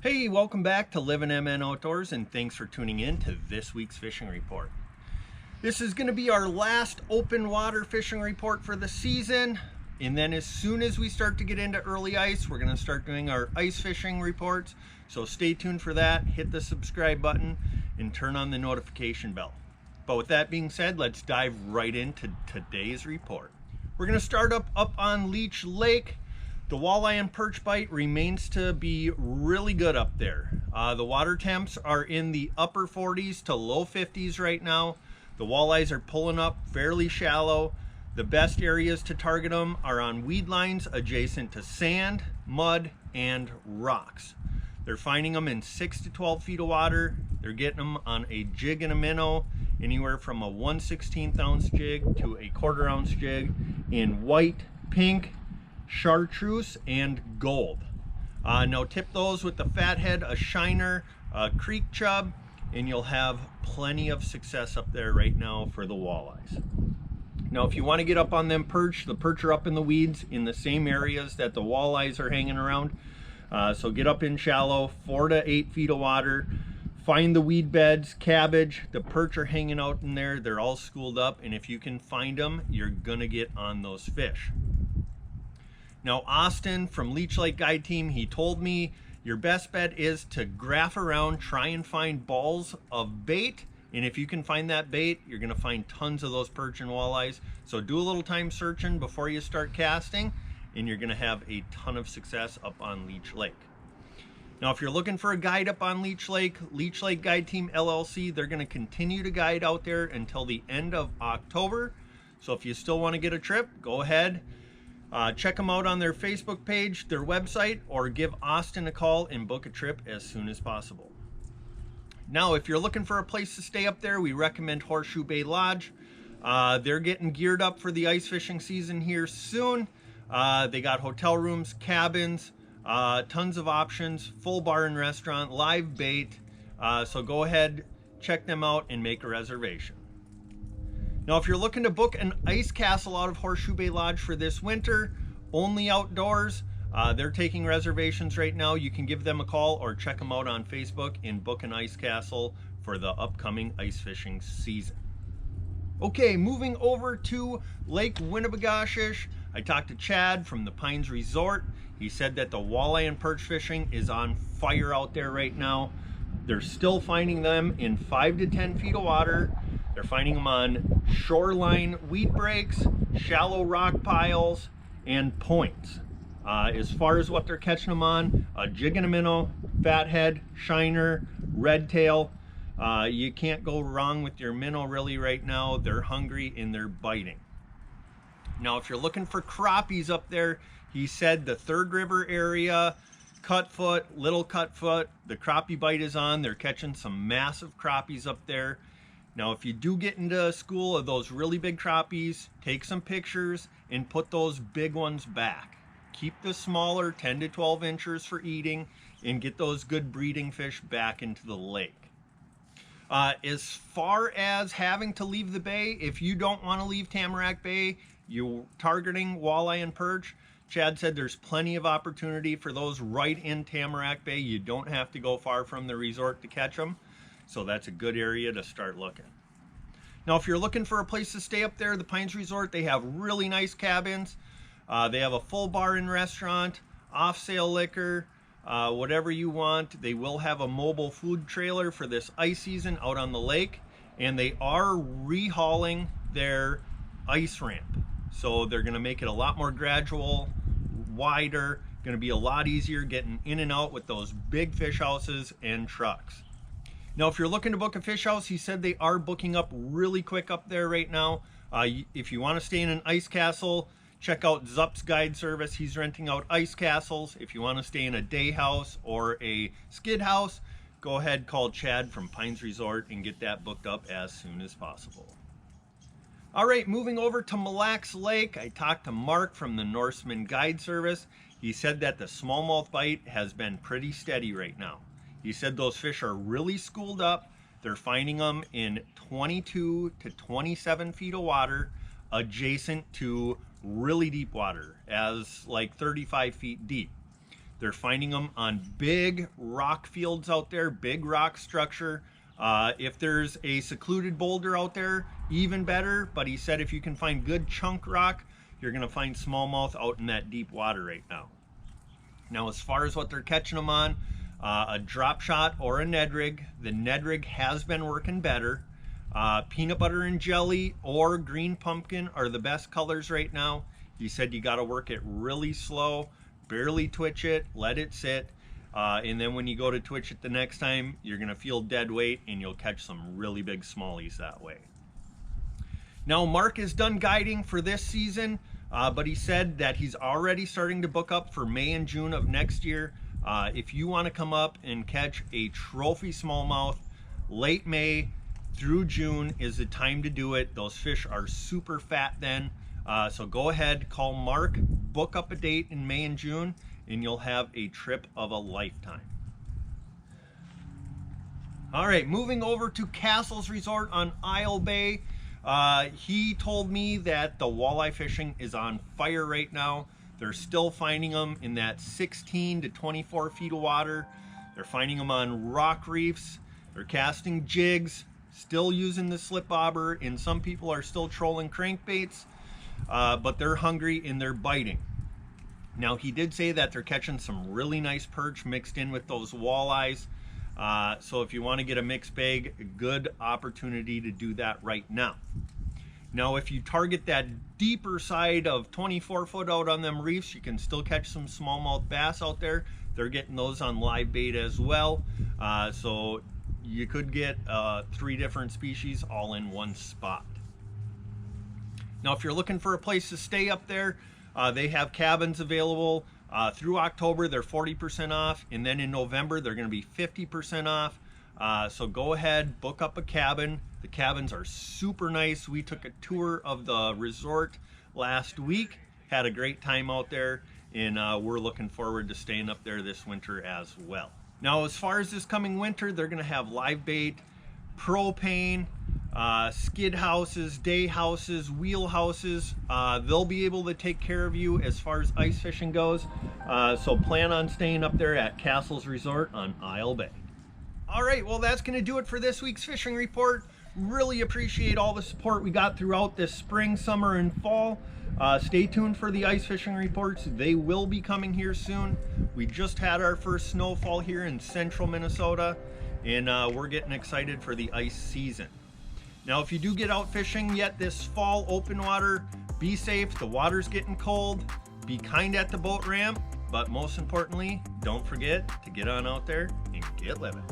Hey, welcome back to Livin MN Outdoors, and thanks for tuning in to this week's fishing report. This is going to be our last open water fishing report for the season, and then as soon as we start to get into early ice, we're going to start doing our ice fishing reports. So stay tuned for that, hit the subscribe button, and turn on the notification bell. But with that being said, let's dive right into today's report. We're going to start up on Leech Lake. The walleye and perch bite remains to be really good up there. The water temps are in the upper 40s to low 50s right now. The walleyes are pulling up fairly shallow. The best areas to target them are on weed lines adjacent to sand, mud, and rocks. They're finding them in 6 to 12 feet of water. They're getting them on a jig and a minnow, anywhere from a 1/16 ounce jig to a 1/4 ounce jig in white, pink, chartreuse, and gold. Now tip those with the fathead, a shiner, a creek chub, and you'll have plenty of success up there right now for the walleyes. Now if you want to get up on them perch, the perch are up in the weeds in the same areas that the walleyes are hanging around. So get up in shallow, 4 to 8 feet of water. Find the weed beds, cabbage, the perch are hanging out in there. They're all schooled up, and if you can find them, you're gonna get on those fish. Now Austin from Leech Lake Guide Team, he told me your best bet is to graph around, try and find balls of bait, and if you can find that bait, you're going to find tons of those perch and walleyes. So do a little time searching before you start casting, and you're going to have a ton of success up on Leech Lake. Now if you're looking for a guide up on Leech Lake Guide Team LLC, they're going to continue to guide out there until the end of October. So if you still want to get a trip, go ahead. Check them out on their Facebook page, their website, or give Austin a call and book a trip as soon as possible. Now, if you're looking for a place to stay up there, we recommend Horseshoe Bay Lodge. They're getting geared up for the ice fishing season here soon. They got hotel rooms, cabins, tons of options, full bar and restaurant, live bait. So go ahead, check them out, and make a reservation. Now, if you're looking to book an ice castle out of Horseshoe Bay Lodge for this winter, only outdoors, they're taking reservations right now. You can give them a call or check them out on Facebook and book an ice castle for the upcoming ice fishing season. Okay, moving over to Lake Winnebagoshish, I talked to Chad from the Pines Resort. He said that the walleye and perch fishing is on fire out there right now. They're still finding them in 5 to 10 feet of water. They're finding them on shoreline weed breaks, shallow rock piles, and points. As far as what they're catching them on, a jig and a minnow, fathead, shiner, red tail. You can't go wrong with your minnow really right now. They're hungry and they're biting. Now if you're looking for crappies up there, he said the Third River area, Cutfoot, Little Cutfoot, the crappie bite is on. They're catching some massive crappies up there. Now, if you do get into a school of those really big crappies, take some pictures and put those big ones back. Keep the smaller 10 to 12 inches for eating and get those good breeding fish back into the lake. As far as having to leave the bay, if you don't want to leave Tamarack Bay, you're targeting walleye and perch, Chad said there's plenty of opportunity for those right in Tamarack Bay. You don't have to go far from the resort to catch them. So that's a good area to start looking. Now, if you're looking for a place to stay up there, the Pines Resort, they have really nice cabins. They have a full bar and restaurant, off-sale liquor, whatever you want. They will have a mobile food trailer for this ice season out on the lake, and they are rehauling their ice ramp. So they're going to make it a lot more gradual, wider, going to be a lot easier getting in and out with those big fish houses and trucks. Now, if you're looking to book a fish house, he said they are booking up really quick up there right now. If you want to stay in an ice castle, check out zupsguideservice. He's renting out ice castles. If you want to stay in a day house or a skid house, go ahead, call Chad from Pines Resort and get that booked up as soon as possible. All right, moving over to Mille Lacs Lake, I talked to Mark from the Norseman Guide Service. He said that the smallmouth bite has been pretty steady right now. He said those fish are really schooled up. They're finding them in 22 to 27 feet of water adjacent to really deep water, as like 35 feet deep. They're finding them on big rock fields out there, big rock structure. If there's a secluded boulder out there, even better. But he said if you can find good chunk rock, you're gonna find smallmouth out in that deep water right now. Now, as far as what they're catching them on, a drop shot or a Ned rig. The Ned rig has been working better. Peanut butter and jelly or green pumpkin are the best colors right now. He said you gotta work it really slow, barely twitch it, let it sit. And then when you go to twitch it the next time, you're gonna feel dead weight and you'll catch some really big smallies that way. Now, Mark is done guiding for this season, but he said that he's already starting to book up for May and June of next year. If you wanna come up and catch a trophy smallmouth, late May through June is the time to do it. Those fish are super fat then. So go ahead, call Mark, book up a date in May and June, and you'll have a trip of a lifetime. All right, moving over to Castles Resort on Isle Bay. He told me that the walleye fishing is on fire right now. They're still finding them in that 16 to 24 feet of water. They're finding them on rock reefs. They're casting jigs, still using the slip bobber, and some people are still trolling crankbaits, but they're hungry and they're biting. Now, he did say that they're catching some really nice perch mixed in with those walleyes. So if you want to get a mixed bag, a good opportunity to do that right now. Now, if you target that deeper side of 24 foot out on them reefs, you can still catch some smallmouth bass out there. They're getting those on live bait as well. So you could get 3 different species all in one spot. Now, if you're looking for a place to stay up there, they have cabins available. Through October, they're 40% off, and then in November, they're gonna be 50% off. So go ahead, book up a cabin. The cabins are super nice. We took a tour of the resort last week, had a great time out there, and we're looking forward to staying up there this winter as well. Now, as far as this coming winter, they're gonna have live bait, propane, skid houses, day houses, wheel houses. They'll be able to take care of you as far as ice fishing goes. So plan on staying up there at Castles Resort on Isle Bay. All right, well, that's gonna do it for this week's fishing report. Really appreciate all the support we got throughout this spring, summer, and fall. Stay tuned for the ice fishing reports. They will be coming here soon. We just had our first snowfall here in central Minnesota, and we're getting excited for the ice season. Now, if you do get out fishing yet this fall, open water, be safe. The water's getting cold. Be kind at the boat ramp, but most importantly, don't forget to get on out there and get living.